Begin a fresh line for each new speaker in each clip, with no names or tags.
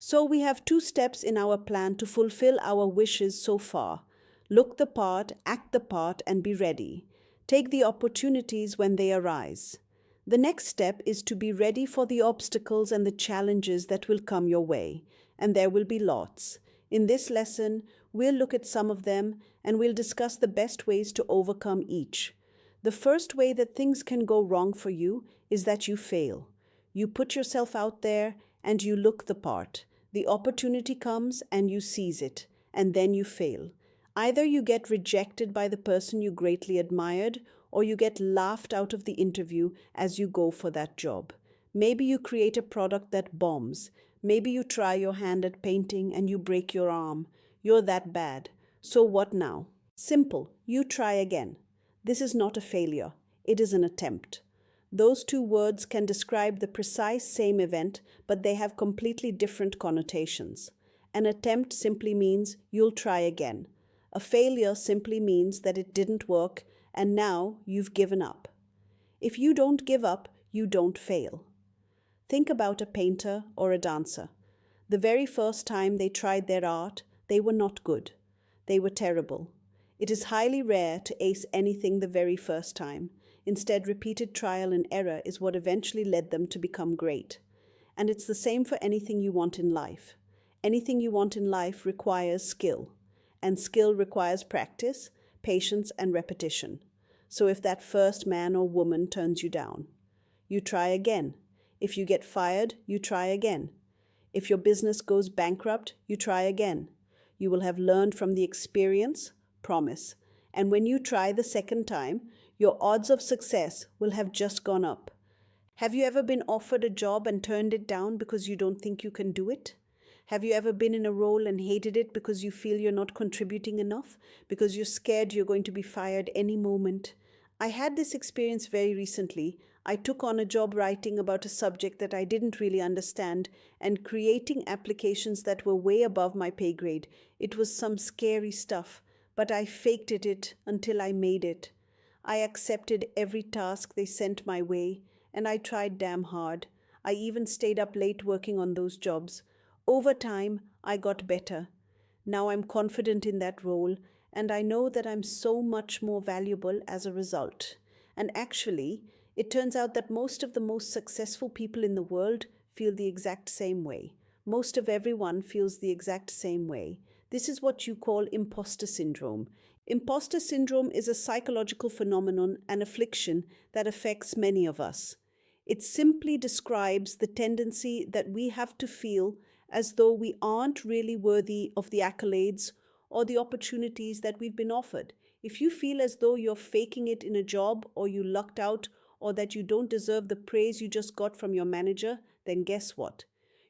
So we have two steps in our plan to fulfill our wishes so far. Look the part, act the part, and be ready. Take the opportunities when they arise. The next step is to be ready for the obstacles and the challenges that will come your way, and there will be lots. In this lesson, we'll look at some of them and we'll discuss the best ways to overcome each. The first way that things can go wrong for you is that you fail. You put yourself out there and you look the part. The opportunity comes and you seize it, and then you fail. Either you get rejected by the person you greatly admired, or you get laughed out of the interview as you go for that job. Maybe you create a product that bombs. Maybe you try your hand at painting and you break your arm. You're that bad. So what now? Simple. You try again. This is not a failure. It is an attempt. Those two words can describe the precise same event, but they have completely different connotations. An attempt simply means you'll try again. A failure simply means that it didn't work and now you've given up. If you don't give up, you don't fail. Think about a painter or a dancer. The very first time they tried their art, they were not good. They were terrible. It is highly rare to ace anything the very first time. Instead, repeated trial and error is what eventually led them to become great. And it's the same for anything you want in life. Anything you want in life requires skill. And skill requires practice, patience, and repetition. So if that first man or woman turns you down, you try again. If you get fired, you try again. If your business goes bankrupt, you try again. You will have learned from the experience, promise. And when you try the second time, your odds of success will have just gone up. Have you ever been offered a job and turned it down because you don't think you can do it? Have you ever been in a role and hated it because you feel you're not contributing enough? Because you're scared you're going to be fired any moment? I had this experience very recently. I took on a job writing about a subject that I didn't really understand and creating applications that were way above my pay grade. It was some scary stuff, but I faked it until I made it. I accepted every task they sent my way, and I tried damn hard. I even stayed up late working on those jobs. Over time, I got better. Now I'm confident in that role, and I know that I'm so much more valuable as a result. And actually, it turns out that most of the most successful people in the world feel the exact same way. Most of everyone feels the exact same way. This is what you call imposter syndrome. Imposter syndrome is a psychological phenomenon and affliction that affects many of us. It simply describes the tendency that we have to feel as though we aren't really worthy of the accolades or the opportunities that we've been offered. If you feel as though you're faking it in a job or you lucked out or that you don't deserve the praise you just got from your manager, then guess what?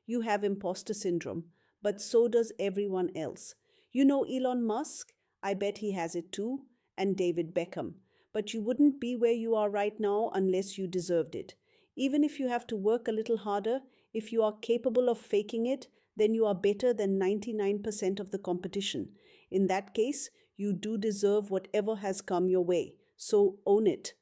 You have imposter syndrome, but so does everyone else. You know Elon Musk? I bet he has it too, and David Beckham. But you wouldn't be where you are right now unless you deserved it. Even if you have to work a little harder, if you are capable of faking it, then you are better than 99% of the competition. In that case, you do deserve whatever has come your way. So own it.